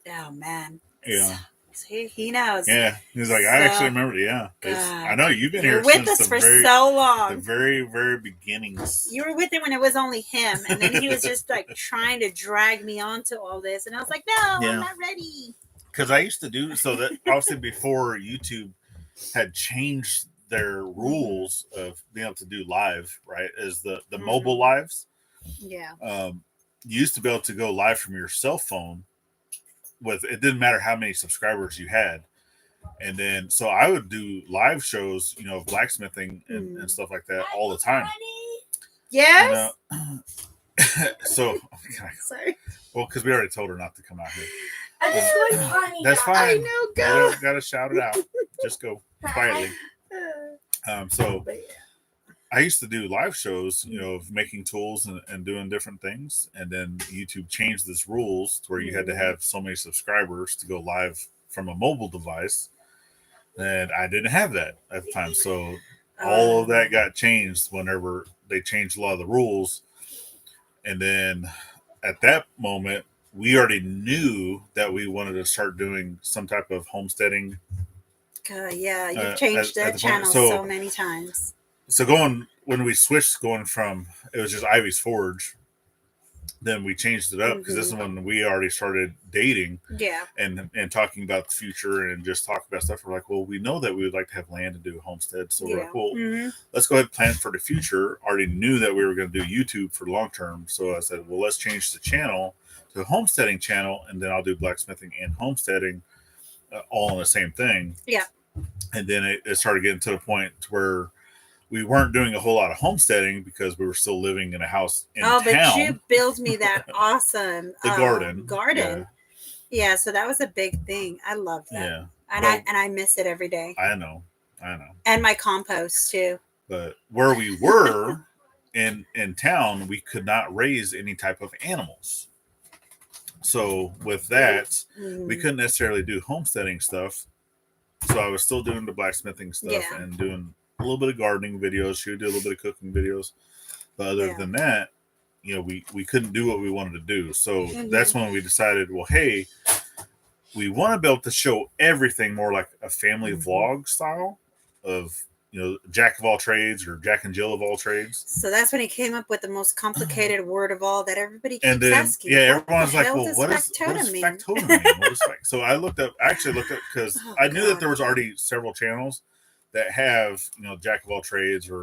Oh man. Yeah. See, he knows. Yeah. He was like, I actually remember, yeah. I know you've been You're here with since us the for very, so the long. very, very beginnings. You were with him when it was only him, and then he was just like trying to drag me onto all this, and I was like, "No, Yeah. I'm not ready." Because I used to do so that obviously before YouTube had changed their rules of being able to do live, right? Is the mobile lives. Yeah. You used to be able to go live from your cell phone with, it didn't matter how many subscribers you had. And then, so I would do live shows, of blacksmithing and stuff like that all the time. Yes. And, so, Sorry. well, because we already told her not to come out here. I just want honey. That's guys. fine. I know, go. Gotta shout it out. Just go quietly. So But I used to do live shows, of making tools and doing different things. And then YouTube changed this rules to where you had to have so many subscribers to go live from a mobile device. And I didn't have that at the time. So all of that got changed whenever they changed a lot of the rules. And then at that moment, we already knew that we wanted to start doing some type of homesteading. yeah, you've changed at that the point. channel so many times. So when we switched, going from, it was just Ivey's Forge, then we changed it up because this is when we already started dating Yeah. and talking about the future and just talking about stuff. We're like, well, we know that we would like to have land and do a homestead. So we're like, well, let's go ahead and plan for the future. Already knew that we were going to do YouTube for long term. So I said, well, let's change the channel to a homesteading channel, and then I'll do blacksmithing and homesteading all in the same thing. Yeah. And then it started getting to the point where we weren't doing a whole lot of homesteading because we were still living in a house in town. But you built me that awesome garden. Yeah, so that was a big thing. I love that. Yeah. And I miss it every day. I know. And my compost too. But where we were in town, we could not raise any type of animals. So with that, we couldn't necessarily do homesteading stuff. So I was still doing the blacksmithing stuff and doing a little bit of gardening videos. She would do a little bit of cooking videos. But other than that, we couldn't do what we wanted to do. So that's when we decided, well, hey, we want to be able to show everything more like a family vlog style of, Jack of all trades or Jack and Jill of all trades. So that's when he came up with the most complicated word of all that everybody keeps asking. Yeah, everyone's like, well, what does factotum mean? Factotum mean? So I actually looked up because I knew that there was already several channels that have, Jack of all trades or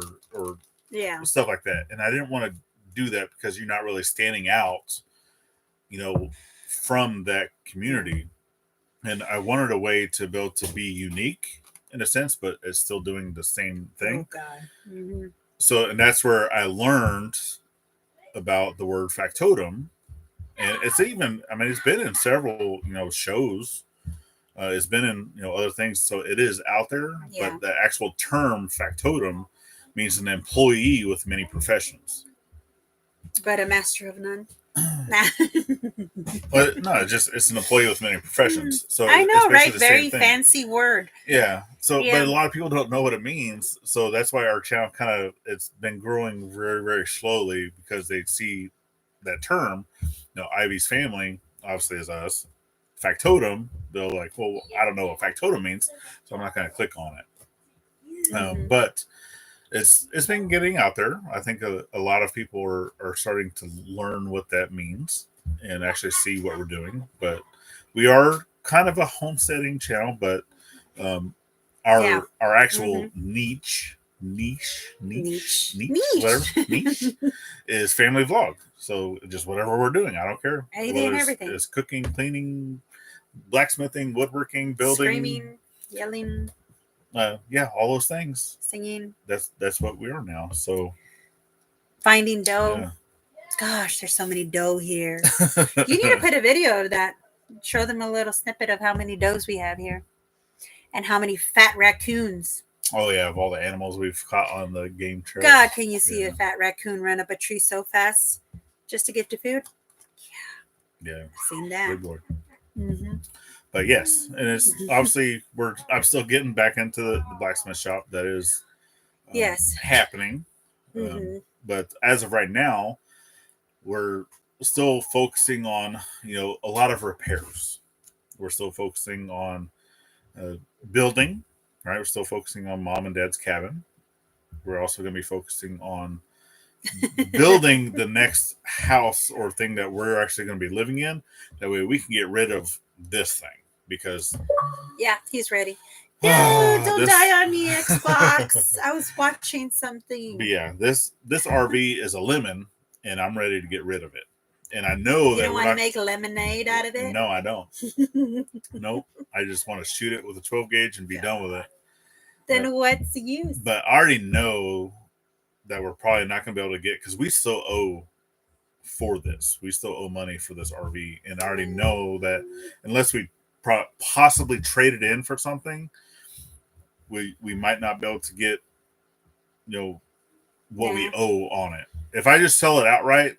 stuff like that. And I didn't want to do that because you're not really standing out from that community. And I wanted a way to be able to be unique in a sense, but it's still doing the same thing. Oh God. Mm-hmm. So, and that's where I learned about the word factotum. And it's even, it's been in several, shows. It's been in, other things. So it is out there, Yeah. but the actual term factotum means an employee with many professions. But a master of none. But no, it's an employee with many professions. So I know, it's right? the Very same thing. fancy word. Yeah. So, Yeah. but a lot of people don't know what it means. So that's why our channel it's been growing very, very slowly because they see that term. Ivey's family obviously is us. Factotum, they're like, well, I don't know what factotum means, so I'm not going to click on it. But it's been getting out there. I think a lot of people are starting to learn what that means and actually see what we're doing. But we are kind of a homesteading channel, but our actual niche, whatever is family vlog. So just whatever we're doing, I don't care. Anything and everything. It's cooking, cleaning, blacksmithing, woodworking, building, screaming, yelling. All those things. Singing. That's what we are now. So finding dough. Yeah. Gosh, there's so many dough here. You need to put a video of that. Show them a little snippet of how many doughs we have here. And how many fat raccoons. Oh yeah, of all the animals we've caught on the game trail. God, can you see a fat raccoon run up a tree so fast just to get to food? Yeah. I've seen that. Good Lord. Mm-hmm. But yes, and it's obviously I'm still getting back into the blacksmith shop. That is happening. But as of right now, we're still focusing on a lot of repairs. We're still focusing on building. Right, we're still focusing on mom and dad's cabin. We're also going to be focusing on building the next house or thing that we're actually going to be living in. That way we can get rid of this thing because he's ready. No, don't die on me, Xbox. I was watching something. But this RV is a lemon, and I'm ready to get rid of it. And I know you that don't want to make lemonade out of it. No, I don't. Nope. I just want to shoot it with a 12 gauge and be done with it. Then what's the use? But I already know that we're probably not going to be able to get because we still owe for this. We still owe money for this RV, and I already know that unless we possibly trade it in for something, we might not be able to get what we owe on it. If I just sell it outright,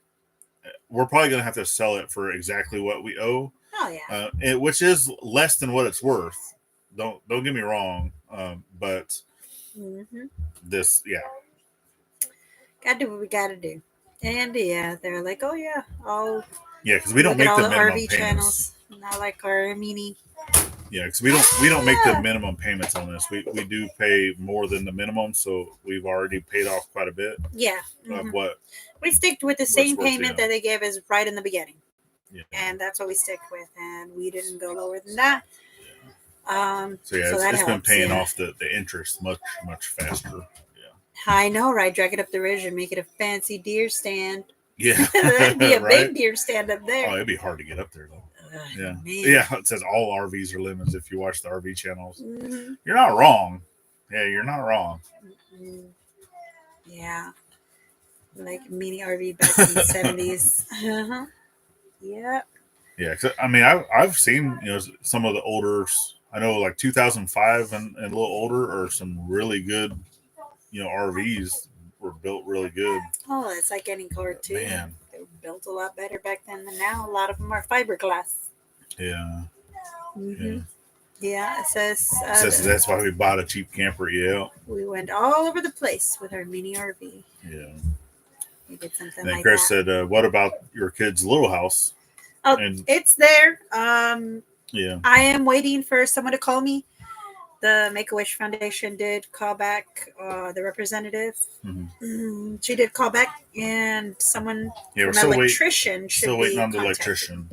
we're probably going to have to sell it for exactly what we owe. Oh yeah, which is less than what it's worth. Don't get me wrong, but this gotta do what we gotta do. And they're like, oh yeah, because we don't make the minimum RV payments. Channels, not like our mini. Yeah, because we don't make the minimum payments on this. We do pay more than the minimum, so we've already paid off quite a bit. Yeah, of what we stick with the same payment that they gave us right in the beginning. Yeah. And that's what we stick with, and we didn't go lower than that. So it's been paying off the interest much faster. Yeah, I know, right? Drag it up the ridge and make it a fancy deer stand. Yeah, that'd be a big deer stand up there. Oh, it'd be hard to get up there though. Yeah. It says all RVs are lemons if you watch the RV channels. Mm-hmm. You're not wrong. Yeah, you're not wrong. Mm-hmm. Yeah, like mini RV back in the 70s. Uh-huh. Yeah. Yeah, cause, I've seen some of the older. I know like 2005 and a little older are some really good RVs were built really good. Oh, it's like any car too. Man, they were built a lot better back then than now. A lot of them are fiberglass. Yeah. Mm-hmm. Yeah, it says that's why we bought a cheap camper. Yeah, we went all over the place with our mini RV. Yeah. We did something and like Chris that. said, "What about your kid's little house?" Oh, it's there. Yeah. I am waiting for someone to call me. The Make-A-Wish Foundation did call back the representative. Mm-hmm. She did call back, and someone, an electrician, still waiting on the electrician.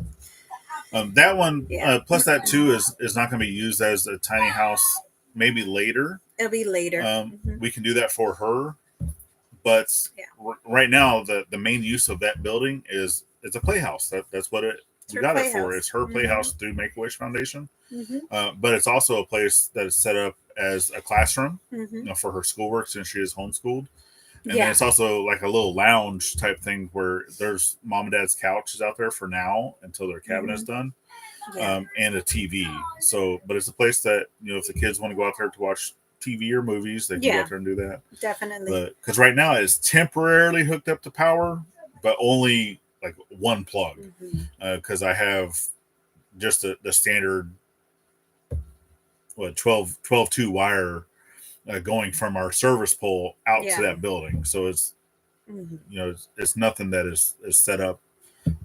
That one, plus that too, is not going to be used as a tiny house. Maybe later. It'll be later. We can do that for her, but right now the main use of that building is it's a playhouse. That's what we her got it for. playhouse. It's her playhouse through Make-A-Wish Foundation. Mm-hmm. But it's also a place that is set up as a classroom, Mm-hmm. for her schoolwork since she is homeschooled. And then Yeah. it's also like a little lounge type thing where there's mom and dad's couches out there for now until their cabinet's done, Yeah. and a TV. So, but it's a place that, if the kids want to go out there to watch TV or movies, they can go out there and do that. Definitely. But because right now it's temporarily hooked up to power, but only like one plug. Because I have just the standard 12-2 wire going from our service pole out to that building. So it's it's nothing that is set up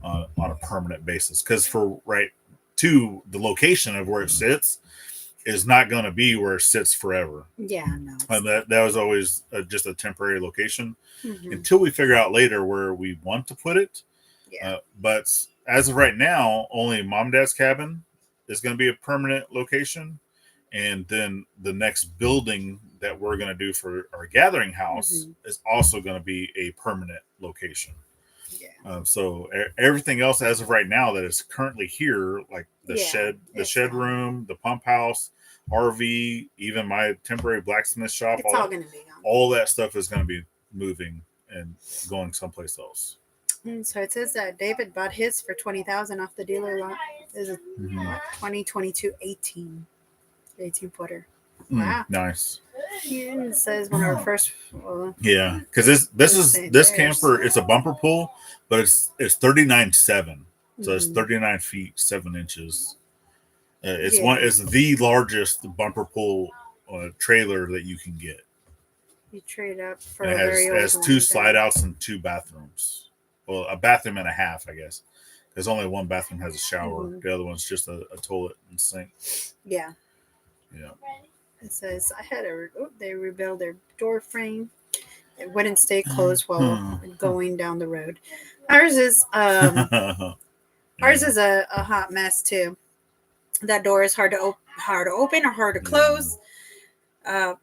on a permanent basis. Because for the location of where it sits is not going to be where it sits forever. Yeah, no. And that was always just a temporary location until we figure out later where we want to put it. Yeah. But as of right now, only mom and dad's cabin is going to be a permanent location. And then the next building that we're going to do for our gathering house is also going to be a permanent location. Yeah. So everything else as of right now that is currently here, like the shed room, the pump house, RV, even my temporary blacksmith shop, It's all going to be gone. All that stuff is going to be moving and going someplace else. So it says that David bought his for $20,000 off the dealer lot. This is a 2022 18 footer. Wow, nice. It says one of our first. Yeah, because this camper, it's a bumper pull, but it's 39.7, so it's 39 feet 7 inches. It's the largest bumper pull trailer that you can get. You trade up for and it has 2 slide outs and 2 bathrooms. Well, a bathroom and a half, I guess. Because only one bathroom has a shower. The other one's just a toilet and sink. Yeah. Yeah. It says they rebuilt their door frame. It wouldn't stay closed while going down the road. Ours is a hot mess too. That door is hard to open or hard to close. A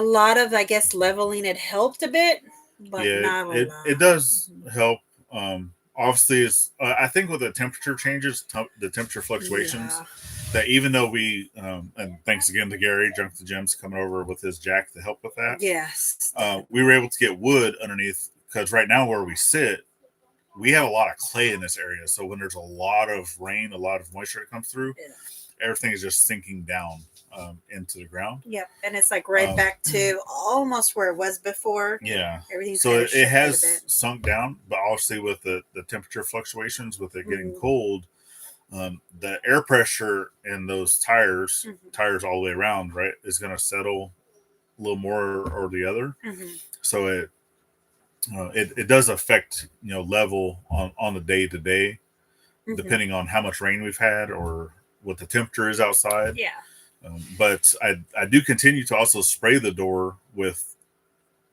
lot of, I guess, leveling it helped a bit, but not a lot. It does help. Obviously, it's I think with the temperature changes, the temperature fluctuations, that even though we and thanks again to Gary Junk the Gems coming over with his jack to help with that. Yes, we were able to get wood underneath, because right now where we sit, we have a lot of clay in this area. So when there's a lot of rain, a lot of moisture that comes through, everything is just sinking down into the ground. Yep, and it's like right back to almost where it was before. Yeah, everything's so it has sunk down, but obviously with the temperature fluctuations, with it getting cold, the air pressure in those tires all the way around, right, is going to settle a little more or the other. So it does affect level on the day to day, depending on how much rain we've had or what the temperature is outside. Yeah. But I do continue to also spray the door with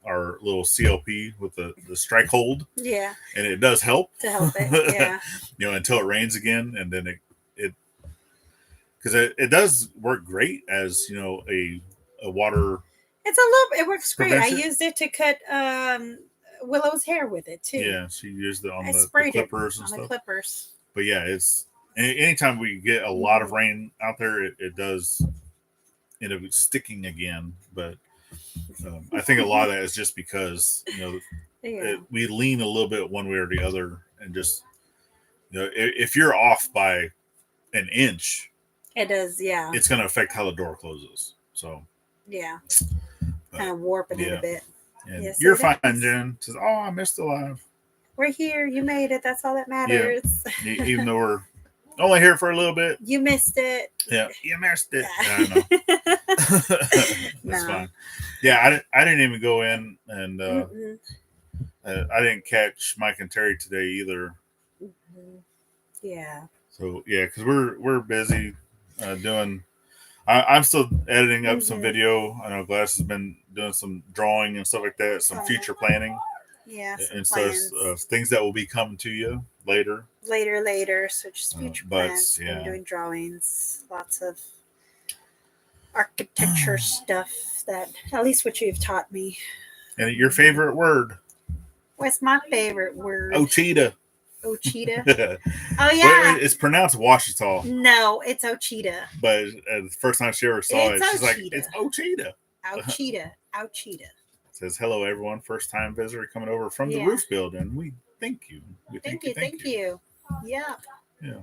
our little CLP with the strike hold. Yeah. And it does help. To help it, yeah. Until it rains again, and then it because it does work great as a water. It works great. Prevention. I used it to cut Willow's hair with it too. Yeah, she used it on the clippers and stuff. The clippers. But yeah, it's anytime we get a lot of rain out there, it does end up sticking again. But I think a lot of that is just because we lean a little bit one way or the other, and just if you're off by an inch, it does. Yeah, it's going to affect how the door closes. So kind of warping it a bit. And you're fine, Jen. Says, "Oh, I missed the live. We're here. You made it. That's all that matters." Yeah. Even though we're only here for a little bit. You missed it. Yeah, you missed it. I know. That's fine. Yeah, I didn't even go in, and I didn't catch Mike and Terry today either. Yeah. So yeah, because we're busy doing. I'm still editing up some video. I know Gladys has been doing some drawing and stuff like that, some future planning. Yeah, and so things that will be coming to you later. So just future plans. I'm doing drawings, lots of architecture stuff, that at least what you've taught me. And your favorite word? What's my favorite word? Oh, cheetah. Ochita. Well, Oh yeah. it's pronounced Washita, No, it's Ochita. but the first time she ever saw It's it, she's like, Ochita. "It's Ochita." Ochita. Ochita. Says hello, everyone. First time visitor coming over from the Yeah. roof building. We thank you. We Thank you. Yeah. Yeah.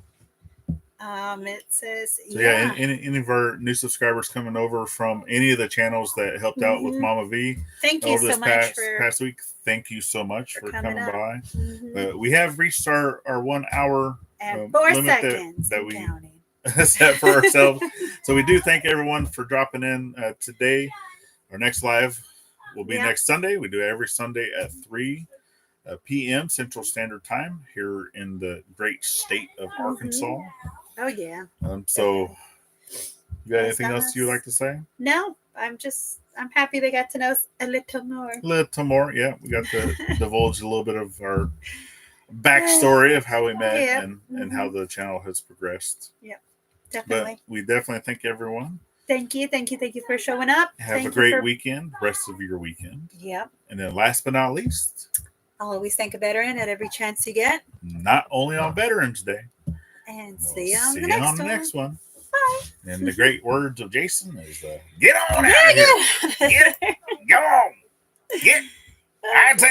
It says So yeah, any of our new subscribers coming over from any of the channels that helped out with Mhm. Mama V Thank you over so this much for past week, thank you so much for coming up. by. Mhm. We have reached our 1 hour And 4 limit seconds that and we counting. set for ourselves. So we do thank everyone for dropping in today. Our next live will be next Sunday. We do it every Sunday at 3 p.m. Central Standard Time here in the great state of Arkansas. Oh yeah. So, you got That's anything else you'd like to say? No, I'm happy they got to know us a little more. A little more, yeah. We got to divulge a little bit of our backstory of how we met and how the channel has progressed. Yep, definitely. But we definitely thank everyone. Thank you for showing up. Have a great weekend, rest of your weekend. Yep. And then last but not least, always thank a veteran at every chance you get. Not only on Veterans Day. And We'll see you on the next one. Bye. And the great words of Jason is get on out of here. Go on. Get. I'd say